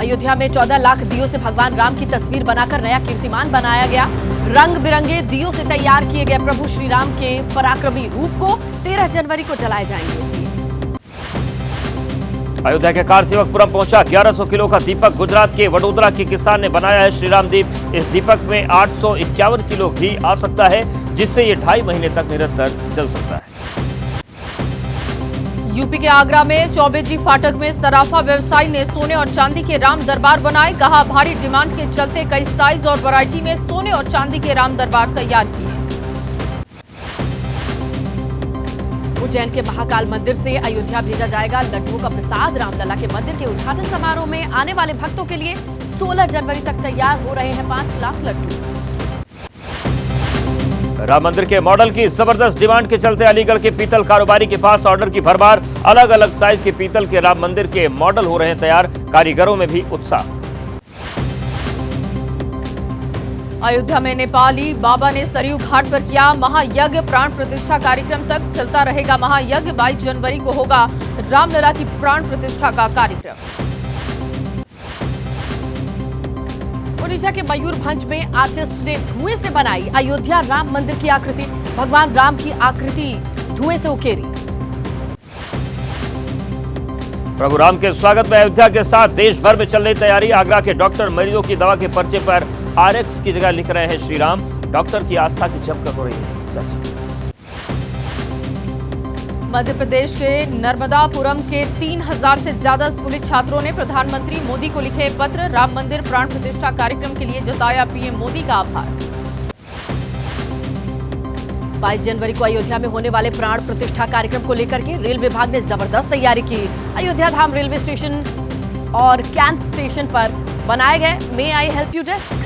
अयोध्या में 14 लाख दियों से भगवान राम की तस्वीर बनाकर नया कीर्तिमान बनाया गया। रंग बिरंगे दियों से तैयार किए गए प्रभु श्री राम के पराक्रमी रूप को 13 जनवरी को जलाए जाएंगे। अयोध्या के कारसेवकपुरम पहुंचा 1100 किलो का दीपक। गुजरात के वडोदरा के किसान ने बनाया है श्रीराम दीप। इस दीपक में 851 किलो घी आ सकता है, जिससे ये 2.5 महीने तक निरंतर जल सकता है। यूपी के आगरा में चौबेजी फाटक में सराफा व्यवसायी ने सोने और चांदी के राम दरबार बनाए। कहा, भारी डिमांड के चलते कई साइज और वैरायटी में सोने और चांदी के राम दरबार तैयार किए। उज्जैन के महाकाल मंदिर से अयोध्या भेजा जाएगा लड्डुओं का प्रसाद। रामलला के मंदिर के उद्घाटन समारोह में आने वाले भक्तों के लिए 16 जनवरी तक तैयार हो रहे हैं 5 लाख लड्डू। राम मंदिर के मॉडल की जबरदस्त डिमांड के चलते अलीगढ़ के पीतल कारोबारी के पास ऑर्डर की भरमार। अलग अलग साइज के पीतल के राम मंदिर के मॉडल हो रहे हैं तैयार। कारीगरों में भी उत्साह। अयोध्या में नेपाली बाबा ने सरयू घाट पर किया महायज्ञ। प्राण प्रतिष्ठा कार्यक्रम तक चलता रहेगा महायज्ञ। 22 जनवरी को होगा रामलला की प्राण प्रतिष्ठा का कार्यक्रम। ओडिशा के मयूरभंज में आर्टिस्ट ने धुएं से बनाई अयोध्या राम मंदिर की आकृति। भगवान राम की आकृति धुएं से उकेरी। प्रभु राम के स्वागत में अयोध्या के साथ देश भर में चल रही तैयारी। आगरा के डॉक्टर मरीजों की दवा के पर्चे पर RX की जगह लिख रहे हैं श्री राम। डॉक्टर की आस्था की जमकर हो रही है चर्चा। मध्य प्रदेश के नर्मदापुरम के 3000 से ज्यादा स्कूली छात्रों ने प्रधानमंत्री मोदी को लिखे पत्र। राम मंदिर प्राण प्रतिष्ठा कार्यक्रम के लिए जताया PM मोदी का आभार। 22 जनवरी को अयोध्या में होने वाले प्राण प्रतिष्ठा कार्यक्रम को लेकर के रेल विभाग ने जबरदस्त तैयारी की। अयोध्या धाम रेलवे स्टेशन और कैंट स्टेशन पर बनाए गए may I help you desk.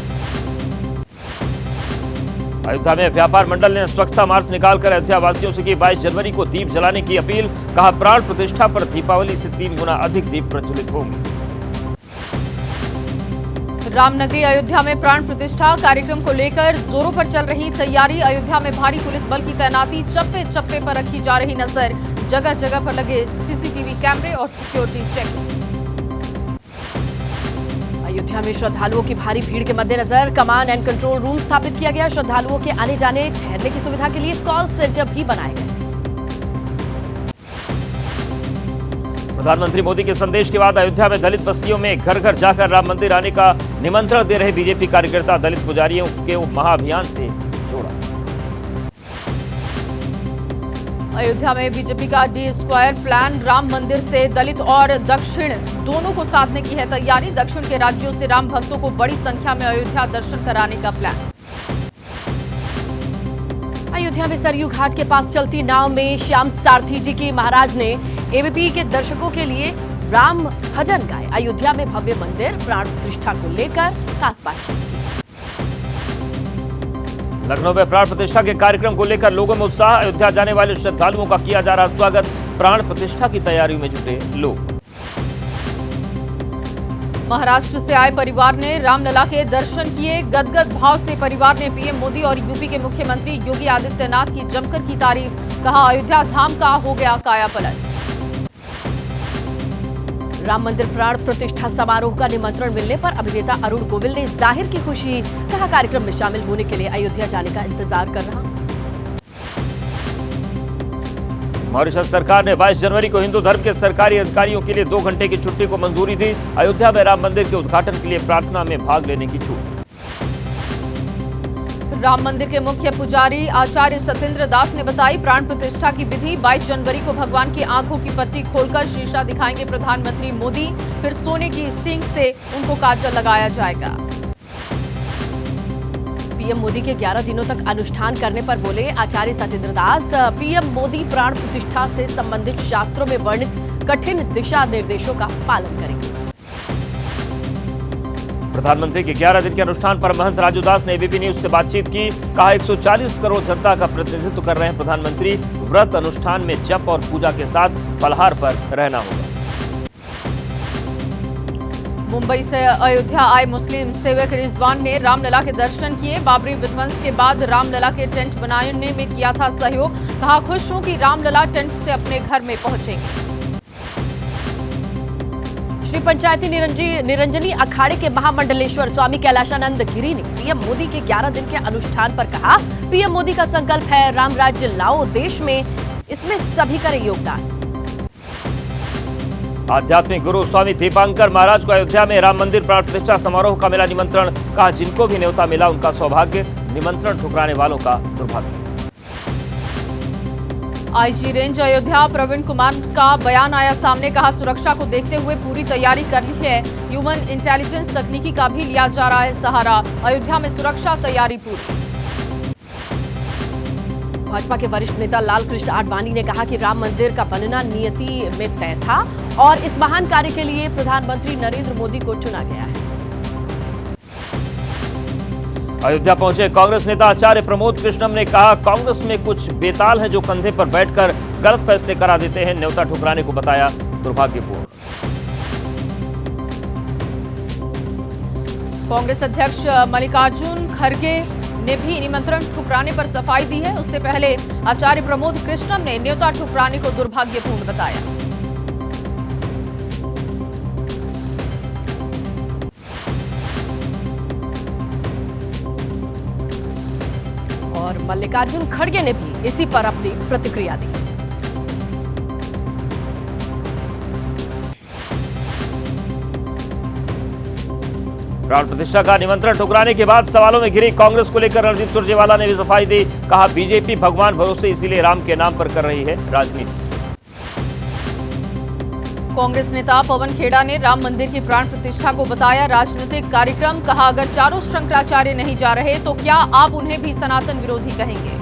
Ayodhya में व्यापार मंडल ने स्वच्छता मार्च निकालकर अयोध्या वासियों से की 22 जनवरी को दीप जलाने की अपील। कहा, प्राण प्रतिष्ठा पर दीपावली से 3 गुना अधिक दीप प्रज्वलित होंगे। रामनगरी अयोध्या में प्राण प्रतिष्ठा कार्यक्रम को लेकर जोरों पर चल रही तैयारी। अयोध्या में भारी पुलिस बल की तैनाती। चप्पे चप्पे पर रखी जा रही नजर। जगह जगह पर लगे CCTV कैमरे और सिक्योरिटी चेकिंग। अयोध्या में श्रद्धालुओं की भारी भीड़ के मद्देनजर कमांड एंड कंट्रोल रूम स्थापित किया गया। श्रद्धालुओं के आने जाने ठहरने की सुविधा के लिए कॉल सेंटर भी बनाए गए। प्रधानमंत्री मोदी के संदेश के बाद अयोध्या में दलित बस्तियों में घर घर जाकर राम मंदिर आने का निमंत्रण दे रहे बीजेपी कार्यकर्ता। दलित पुजारियों के महाअभियान से जोड़ा। अयोध्या में बीजेपी का D² प्लान। राम मंदिर से दलित और दक्षिण दोनों को साधने की है तैयारी। दक्षिण के राज्यों से राम भक्तों को बड़ी संख्या में अयोध्या दर्शन कराने का प्लान। अयोध्या में सरयू घाट के पास चलती नाव में श्याम सारथी जी की महाराज ने ABP के दर्शकों के लिए राम भजन गाए। अयोध्या में भव्य मंदिर प्राण प्रतिष्ठा को लेकर खास बातचीत की। लखनऊ में प्राण प्रतिष्ठा के कार्यक्रम को लेकर लोगों में उत्साह। अयोध्या जाने वाले श्रद्धालुओं का किया जा रहा स्वागत। प्राण प्रतिष्ठा की तैयारियों में जुटे लोग। महाराष्ट्र से आए परिवार ने रामलला के दर्शन किए। गदगद भाव से परिवार ने PM मोदी और यूपी के मुख्यमंत्री योगी आदित्यनाथ की जमकर की तारीफ। कहा, अयोध्या धाम का हो गया कायापलट। राम मंदिर प्राण प्रतिष्ठा समारोह का निमंत्रण मिलने पर अभिनेता अरुण गोविल ने जाहिर की खुशी। कहा, कार्यक्रम में शामिल होने के लिए अयोध्या जाने का इंतजार कर रहा। मॉरिशस सरकार ने 22 जनवरी को हिंदू धर्म के सरकारी अधिकारियों के लिए 2 घंटे की छुट्टी को मंजूरी दी। अयोध्या में राम मंदिर के उद्घाटन के लिए प्रार्थना में भाग लेने की छूट। राम मंदिर के मुख्य पुजारी आचार्य सत्येंद्र दास ने बताई प्राण प्रतिष्ठा की विधि। 22 जनवरी को भगवान की आंखों की पट्टी खोलकर शीशा दिखाएंगे प्रधानमंत्री मोदी। फिर सोने की सींग से उनको काजल लगाया जाएगा। PM मोदी के 11 दिनों तक अनुष्ठान करने पर बोले आचार्य सत्येंद्र दास। PM मोदी प्राण प्रतिष्ठा से संबंधित शास्त्रों में वर्णित कठिन दिशा निर्देशों का पालन करेंगे। प्रधानमंत्री के 11 दिन के अनुष्ठान पर महंत राजू दास ने ABP न्यूज से बातचीत की। कहा, 140 करोड़ जनता का प्रतिनिधित्व कर रहे हैं प्रधानमंत्री। व्रत अनुष्ठान में जप और पूजा के साथ फलाहार पर रहना होगा। मुंबई से अयोध्या आए मुस्लिम सेवक रिजवान ने रामलला के दर्शन किए। बाबरी विध्वंस के बाद रामलला के टेंट बनाने में किया था सहयोग। कहा, खुश हूं कि रामलला टेंट से अपने घर में पहुंचेंगे। श्री पंचायती निरंजनी अखाड़े के महामंडलेश्वर स्वामी कैलाशानंद गिरी ने पीएम मोदी के 11 दिन के अनुष्ठान पर कहा, पीएम मोदी का संकल्प है राम राज्य लाओ देश में, इसमें सभी करें योगदान। आध्यात्मिक गुरु स्वामी दीपांकर महाराज को अयोध्या में राम मंदिर प्राण प्रतिष्ठा समारोह का मिला निमंत्रण, कहा जिनको भी न्योता मिला उनका सौभाग्य, निमंत्रण ठुकराने वालों का दुर्भाग्य। आईजी रेंज अयोध्या प्रवीण कुमार का बयान आया सामने, कहा सुरक्षा को देखते हुए पूरी तैयारी कर ली है, ह्यूमन इंटेलिजेंस तकनीकी का भी लिया जा रहा है सहारा, अयोध्या में सुरक्षा तैयारी पूरी। भाजपा के वरिष्ठ नेता लालकृष्ण आडवाणी ने कहा कि राम मंदिर का बनना नियति में तय था और इस महान कार्य के लिए प्रधानमंत्री नरेंद्र मोदी को चुना गया है। अयोध्या पहुंचे कांग्रेस नेता आचार्य प्रमोद कृष्णम ने कहा, कांग्रेस में कुछ बेताल हैं जो कंधे पर बैठकर गलत फैसले करा देते हैं, न्योता ठुकराने को बताया दुर्भाग्यपूर्ण। कांग्रेस अध्यक्ष मल्लिकार्जुन खड़गे ने भी निमंत्रण ठुकराने पर सफाई दी है। उससे पहले आचार्य प्रमोद कृष्णम ने न्योता ठुकराने को दुर्भाग्यपूर्ण बताया। और मल्लिकार्जुन खड़गे ने भी इसी पर अपनी प्रतिक्रिया दी। प्राण प्रतिष्ठा का निमंत्रण ठुकराने के बाद सवालों में घिरी कांग्रेस को लेकर रणदीप सुरजेवाला ने भी सफाई दी, कहा बीजेपी भगवान भरोसे इसीलिए राम के नाम पर कर रही है राजनीति। कांग्रेस नेता पवन खेड़ा ने राम मंदिर की प्राण प्रतिष्ठा को बताया राजनीतिक कार्यक्रम, कहा अगर चारों शंकराचार्य नहीं जा रहे तो क्या आप उन्हें भी सनातन विरोधी कहेंगे।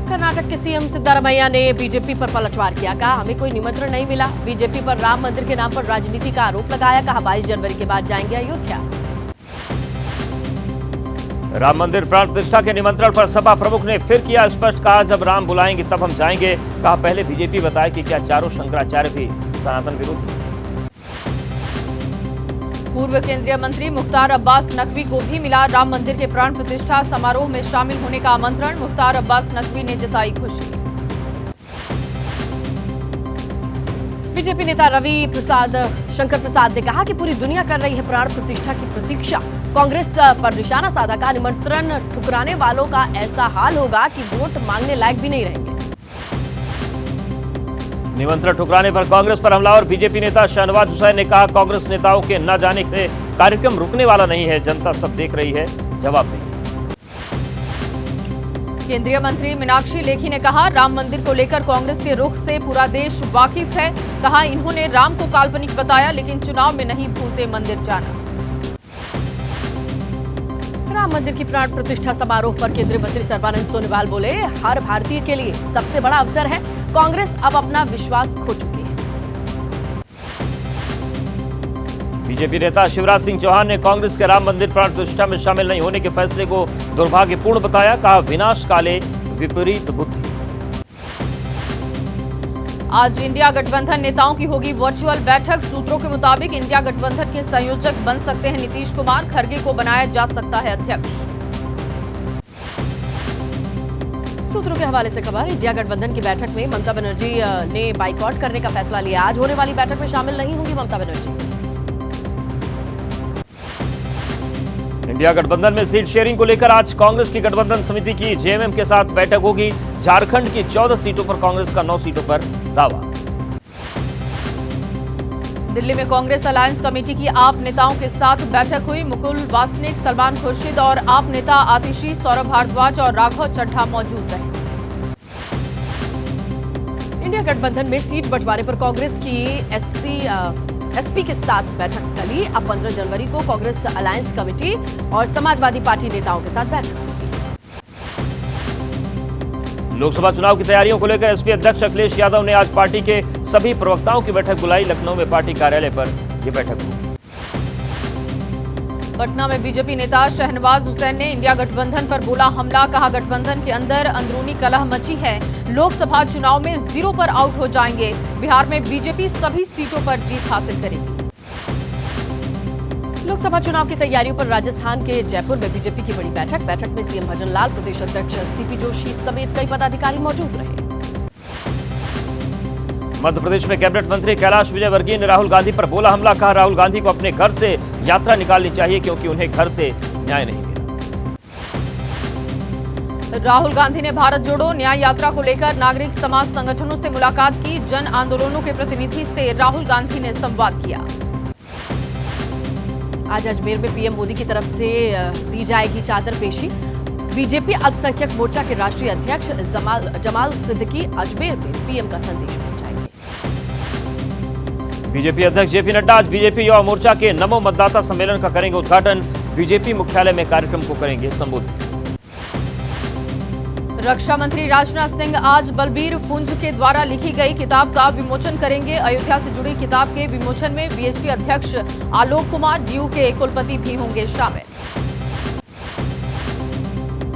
कर्नाटक के सीएम सिद्धारमैया ने बीजेपी पर पलटवार किया, कहा हमें कोई निमंत्रण नहीं मिला, बीजेपी पर राम मंदिर के नाम पर राजनीति का आरोप लगाया, कहा 22 जनवरी के बाद जाएंगे अयोध्या। राम मंदिर प्राण प्रतिष्ठा के निमंत्रण पर सपा प्रमुख ने फिर किया स्पष्ट, कहा जब राम बुलाएंगे तब हम जाएंगे, कहा पहले बीजेपी बताए कि क्या चारों शंकराचार्य भी सनातन विरोधी। पूर्व केंद्रीय मंत्री मुख्तार अब्बास नकवी को भी मिला राम मंदिर के प्राण प्रतिष्ठा समारोह में शामिल होने का आमंत्रण, मुख्तार अब्बास नकवी ने जताई खुशी। बीजेपी नेता रवि शंकर प्रसाद ने कहा कि पूरी दुनिया कर रही है प्राण प्रतिष्ठा की प्रतीक्षा, कांग्रेस पर निशाना साधा, का निमंत्रण ठुकराने वालों का ऐसा हाल होगा कि वोट मांगने लायक भी नहीं रहेंगे। निमंत्रण ठुकराने पर कांग्रेस पर हमला और बीजेपी नेता शहनवाज हुसैन ने कहा कांग्रेस नेताओं के न जाने से कार्यक्रम रुकने वाला नहीं है, जनता सब देख रही है, जवाब देगी। केंद्रीय मंत्री मीनाक्षी लेखी ने कहा राम मंदिर को लेकर कांग्रेस के रुख से पूरा देश वाकिफ है, कहा इन्होंने राम को काल्पनिक बताया लेकिन चुनाव में नहीं भूलते मंदिर जाना। राम मंदिर की प्राण प्रतिष्ठा समारोह पर केंद्रीय मंत्री सर्बानंद सोनोवाल बोले, हर भारतीय के लिए सबसे बड़ा अवसर है, कांग्रेस अब अपना विश्वास खो चुकी है। बीजेपी नेता शिवराज सिंह चौहान ने कांग्रेस के राम मंदिर प्राण प्रतिष्ठा में शामिल नहीं होने के फैसले को दुर्भाग्यपूर्ण बताया, कहा विनाश काले विपरीत बुद्धि। आज इंडिया गठबंधन नेताओं की होगी वर्चुअल बैठक, सूत्रों के मुताबिक इंडिया गठबंधन के संयोजक बन सकते हैं नीतीश कुमार, खड़गे को बनाया जा सकता है अध्यक्ष। सूत्रों के हवाले से खबर, इंडिया गठबंधन की बैठक में ममता बनर्जी ने बाइकआउट करने का फैसला लिया, आज होने वाली बैठक में शामिल नहीं होंगी ममता बनर्जी। इंडिया गठबंधन में सीट शेयरिंग को लेकर आज कांग्रेस की गठबंधन समिति की जेएमएम के साथ बैठक होगी, झारखंड की 14 सीटों पर कांग्रेस का 9 सीटों पर दावा। दिल्ली में कांग्रेस अलायंस कमेटी की आप नेताओं के साथ बैठक हुई, मुकुल वासनिक, सलमान खुर्शीद और आप नेता आतिशी, सौरभ भारद्वाज और राघव चड्ढा मौजूद रहे। इंडिया गठबंधन में सीट बंटवारे पर कांग्रेस की एसपी के साथ बैठक टली, अब 15 जनवरी को कांग्रेस अलायंस कमेटी और समाजवादी पार्टी नेताओं के साथ बैठक। लोकसभा चुनाव की तैयारियों को लेकर एसपी अध्यक्ष अखिलेश यादव ने आज पार्टी के सभी प्रवक्ताओं की बैठक बुलाई, लखनऊ में पार्टी कार्यालय पर यह बैठक हुई। पटना में बीजेपी नेता शहनवाज हुसैन ने इंडिया गठबंधन पर बोला हमला, कहा गठबंधन के अंदर अंदरूनी कलह मची है, लोकसभा चुनाव में 0 पर आउट हो जाएंगे, बिहार में बीजेपी सभी सीटों पर जीत हासिल करेगी। लोकसभा चुनाव की तैयारियों पर राजस्थान के जयपुर में बीजेपी की बड़ी बैठक में सीएम भजन लाल, प्रदेश अध्यक्ष सीपी जोशी समेत कई पदाधिकारी मौजूद रहे। मध्य प्रदेश में कैबिनेट मंत्री कैलाश विजयवर्गीय ने राहुल गांधी पर बोला हमला। कहा राहुल गांधी को अपने घर से यात्रा निकालनी चाहिए क्योंकि उन्हें घर से न्याय नहीं मिला। राहुल गांधी ने भारत जोड़ो न्याय यात्रा को लेकर नागरिक समाज संगठनों से मुलाकात की। जन आंदोलनों के प्रतिनिधि से राहुल गांधी ने संवाद किया। आज अजमेर में पीएम मोदी की तरफ से दी जाएगी चादर पेशी। बीजेपी अल्पसंख्यक मोर्चा के राष्ट्रीय अध्यक्ष जमाल सिद्दीकी अजमेर में पीएम का संदेश पहुंचाएंगे। बीजेपी अध्यक्ष जेपी नड्डा आज बीजेपी युवा मोर्चा के नमो मतदाता सम्मेलन का करेंगे उद्घाटन। बीजेपी मुख्यालय में कार्यक्रम को करेंगे संबोधित। रक्षा मंत्री राजनाथ सिंह आज बलबीर पुंज के द्वारा लिखी गई किताब का विमोचन करेंगे। अयोध्या से जुड़ी किताब के विमोचन में बीएचपी अध्यक्ष आलोक कुमार डीयू के कुलपति भी होंगे शामिल।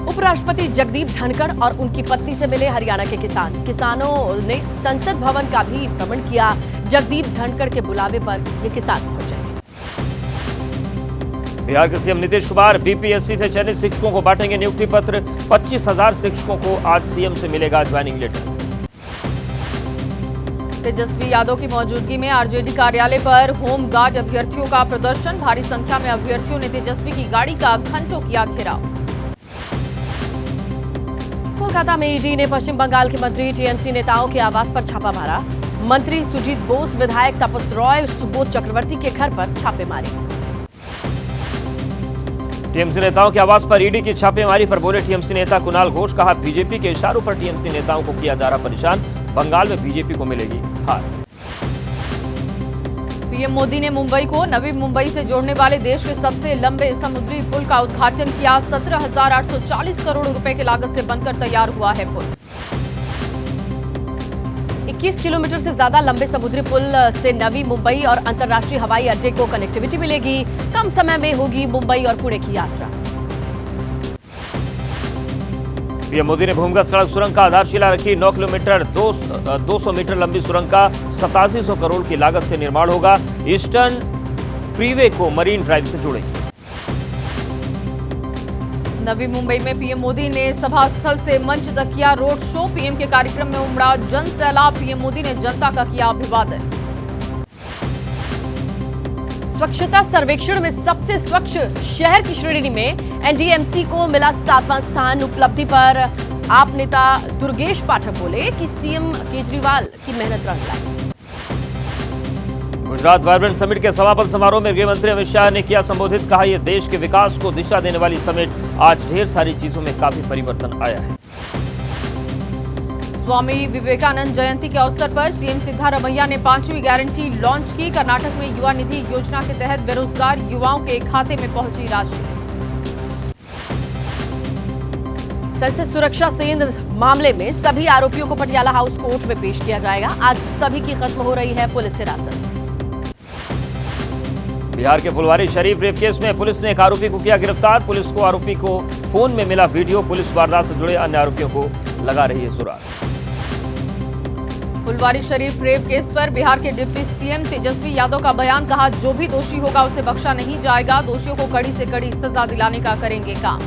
उपराष्ट्रपति जगदीप धनखड़ और उनकी पत्नी से मिले हरियाणा के किसानों ने संसद भवन का भी भ्रमण किया। जगदीप धनखड़ के बुलावे पर ये किसान पहुंचे। बिहार के सीएम नीतीश कुमार बीपीएससी से चयनित शिक्षकों को बांटेंगे नियुक्ति पत्र। 25,000 शिक्षकों को आज सीएम से मिलेगा ज्वाइनिंग लेटर। तेजस्वी यादव की मौजूदगी में आरजेडी कार्यालय पर होमगार्ड अभ्यर्थियों का प्रदर्शन। भारी संख्या में अभ्यर्थियों ने तेजस्वी की गाड़ी का घंटों किया घेराव। कोलकाता में ईडी ने पश्चिम बंगाल के मंत्री टीएमसी नेताओं के आवास पर छापा मारा। मंत्री सुजीत बोस, विधायक तपस रॉय, सुबोध चक्रवर्ती के घर पर छापेमारी। टीएमसी नेताओं के आवास पर ईडी की छापेमारी पर बोले टीएमसी नेता कुणाल घोष। कहा बीजेपी के इशारों पर टीएमसी नेताओं को किया जा रहा परेशान। बंगाल में बीजेपी को मिलेगी हार। पीएम मोदी ने मुंबई को नवी मुंबई से जोड़ने वाले देश के सबसे लंबे समुद्री पुल का उद्घाटन किया। 17,840 करोड़ रुपए की लागत से बनकर तैयार हुआ है पुल। 21 किलोमीटर से ज्यादा लंबे समुद्री पुल से नवी मुंबई और अंतर्राष्ट्रीय हवाई अड्डे को कनेक्टिविटी मिलेगी। कम समय में होगी मुंबई और पुणे की यात्रा। पीएम मोदी ने भूमिगत सड़क सुरंग का आधारशिला रखी। 9 किलोमीटर 200 मीटर लंबी सुरंग का 8700 करोड़ की लागत से निर्माण होगा। ईस्टर्न फ्रीवे को मरीन ड्राइव से जोड़ेगी। नवी मुंबई में पीएम मोदी ने सभा स्थल से मंच तक किया रोड शो। पीएम के कार्यक्रम में उमड़ा जन सैलाब। पीएम मोदी ने जनता का किया अभिवादन। स्वच्छता सर्वेक्षण में सबसे स्वच्छ शहर की श्रेणी में एनडीएमसी को मिला 7वां स्थान। उपलब्धि पर आप नेता दुर्गेश पाठक बोले कि सीएम केजरीवाल की मेहनत रंग लाई। गुजरात वाइब्रेंट समिट के समापन समारोह में गृह मंत्री अमित शाह ने किया संबोधित। कहा यह देश के विकास को दिशा देने वाली समिट। आज ढेर सारी चीजों में काफी परिवर्तन आया है। स्वामी विवेकानंद जयंती के अवसर पर सीएम सिद्धारमैया ने 5वीं गारंटी लॉन्च की। कर्नाटक में युवा निधि योजना के तहत बेरोजगार युवाओं के खाते में पहुंची राशि। संसद सुरक्षा सेंध मामले में सभी आरोपियों को पटियाला हाउस कोर्ट में पेश किया जाएगा। आज सभी की खत्म हो रही है पुलिस हिरासत। बिहार के फुलवारी शरीफ रेप केस में पुलिस ने एक आरोपी को किया गिरफ्तार। पुलिस को आरोपी को फोन में मिला वीडियो। पुलिस वारदात से जुड़े अन्य आरोपियों को लगा रही है सुराग। फुलवारी शरीफ रेप केस पर बिहार के डिप्टी सीएम तेजस्वी यादव का बयान। कहा जो भी दोषी होगा उसे बख्शा नहीं जाएगा। दोषियों को कड़ी से कड़ी सजा दिलाने का करेंगे काम।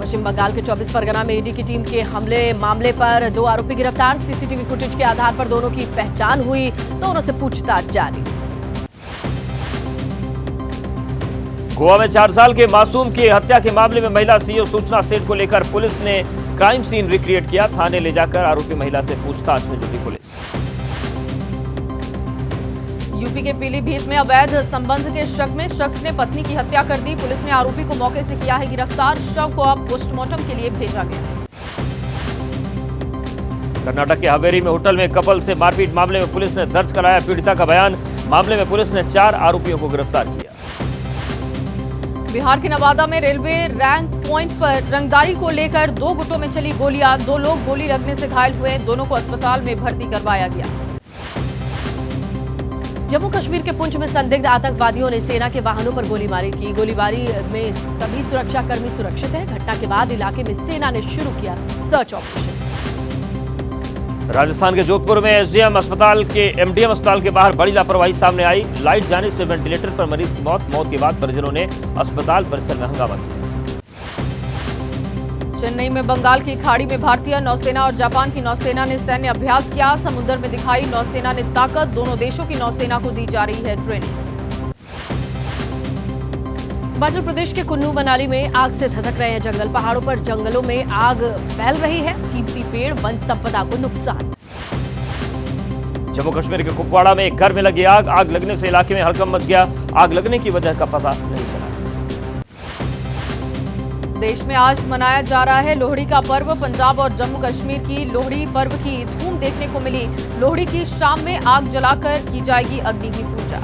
पश्चिम बंगाल के 24 परगना में ईडी की टीम के हमले मामले पर 2 आरोपी गिरफ्तार। सीसीटीवी फुटेज के आधार पर दोनों की पहचान हुई। दोनों से पूछताछ जारी। गोवा में 4 साल के मासूम की हत्या के मामले में महिला सीईओ सूचना सेट को लेकर पुलिस ने क्राइम सीन रिक्रिएट किया। थाने ले जाकर आरोपी महिला से पूछताछ में जुटी पुलिस। यूपी के पीलीभीत में अवैध संबंध के शक में शख्स ने पत्नी की हत्या कर दी। पुलिस ने आरोपी को मौके से किया है गिरफ्तार। शव को अब पोस्टमार्टम के लिए भेजा गया। कर्नाटक के हावेरी में होटल में कपल से मारपीट मामले में पुलिस ने दर्ज कराया पीड़िता का बयान। मामले में पुलिस ने 4 आरोपियों को गिरफ्तार किया। बिहार के नवादा में रेलवे रैंक पॉइंट पर रंगदारी को लेकर 2 गुटों में चली गोलियां। 2 लोग गोली लगने से घायल हुए। दोनों को अस्पताल में भर्ती करवाया गया। जम्मू कश्मीर के पुंछ में संदिग्ध आतंकवादियों ने सेना के वाहनों पर गोलीबारी की। गोलीबारी में सभी सुरक्षाकर्मी सुरक्षित हैं। घटना के बाद इलाके में सेना ने शुरू किया सर्च ऑपरेशन। राजस्थान के जोधपुर में एसडीएम अस्पताल के एमडीएम अस्पताल के बाहर बड़ी लापरवाही सामने आई। लाइट जाने से वेंटिलेटर पर मरीज की मौत के बाद परिजनों ने अस्पताल परिसर में हंगामा किया। चेन्नई में बंगाल की खाड़ी में भारतीय नौसेना और जापान की नौसेना ने सैन्य अभ्यास किया। समुद्र में दिखाई नौसेना ने ताकत। दोनों देशों की नौसेना को दी जा रही है ट्रेनिंग। हिमाचल प्रदेश के कुल्लू मनाली में आग से धधक रहे हैं जंगल। पहाड़ों पर जंगलों में आग फैल रही है। कीमती पेड़ वन संपदा को नुकसान। जम्मू कश्मीर के कुपवाड़ा में एक घर में लगी आग। आग लगने से इलाके में हड़कंप मच गया। आग लगने की वजह का पता नहीं चला। देश में आज मनाया जा रहा है लोहड़ी का पर्व। पंजाब और जम्मू कश्मीर की लोहड़ी पर्व की धूम देखने को मिली। लोहड़ी की शाम में आग जलाकर की जाएगी अग्नि की पूजा।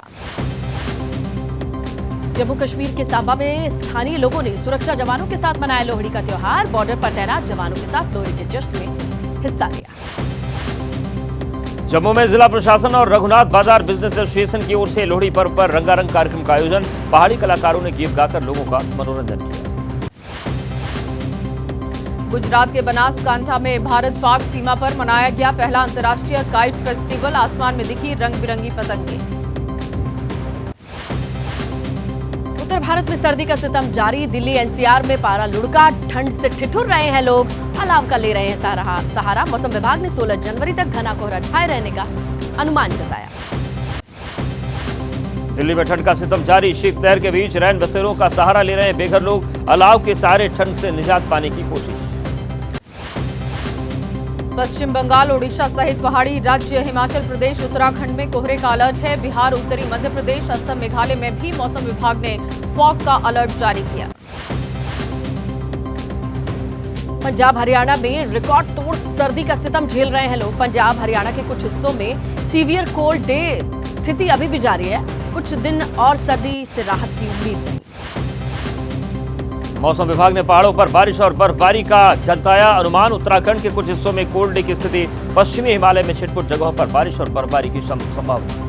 जम्मू कश्मीर के सांबा में स्थानीय लोगों ने सुरक्षा जवानों के साथ मनाया लोहड़ी का त्योहार। बॉर्डर पर तैनात जवानों के साथ लोहड़ी के जश्न में हिस्सा लिया। जम्मू में जिला प्रशासन और रघुनाथ बाजार बिजनेस एसोसिएशन की ओर से लोहड़ी पर्व पर रंगारंग कार्यक्रम का आयोजन। पहाड़ी कलाकारों ने गीत गाकर लोगों का मनोरंजन किया। गुजरात के बनासकांठा में भारत पाक सीमा पर मनाया गया पहला अंतर्राष्ट्रीय काइट फेस्टिवल। आसमान में दिखी रंग बिरंगी पतंगे। उत्तर भारत में सर्दी का सितम जारी। दिल्ली एनसीआर में पारा लुढ़का। ठंड से ठिठुर रहे हैं लोग। अलाव का ले रहे हैं सहारा। मौसम विभाग ने 16 जनवरी तक घना कोहरा छाए रहने का अनुमान जताया। दिल्ली में ठंड का सितम जारी। शीतलहर के बीच रैन बसेरों का सहारा ले रहे हैं बेघर लोग। अलाव के सहारे ठंड से निजात पाने की कोशिश। पश्चिम बंगाल, ओडिशा सहित पहाड़ी राज्य हिमाचल प्रदेश, उत्तराखंड में कोहरे का अलर्ट है। बिहार, उत्तरी मध्य प्रदेश, असम, मेघालय में भी मौसम विभाग ने फॉग का अलर्ट जारी किया। पंजाब हरियाणा में रिकॉर्ड तोड़ सर्दी का सितम झेल रहे हैं लोग। पंजाब हरियाणा के कुछ हिस्सों में सीवियर कोल्ड डे स्थिति अभी भी जारी है। कुछ दिन और सर्दी से राहत की उम्मीद नहीं। मौसम विभाग ने पहाड़ों पर बारिश और बर्फबारी का जताया अनुमान। उत्तराखंड के कुछ हिस्सों में कोल्ड डे की स्थिति। पश्चिमी हिमालय में छिटपुट जगहों पर बारिश और बर्फबारी की संभावना।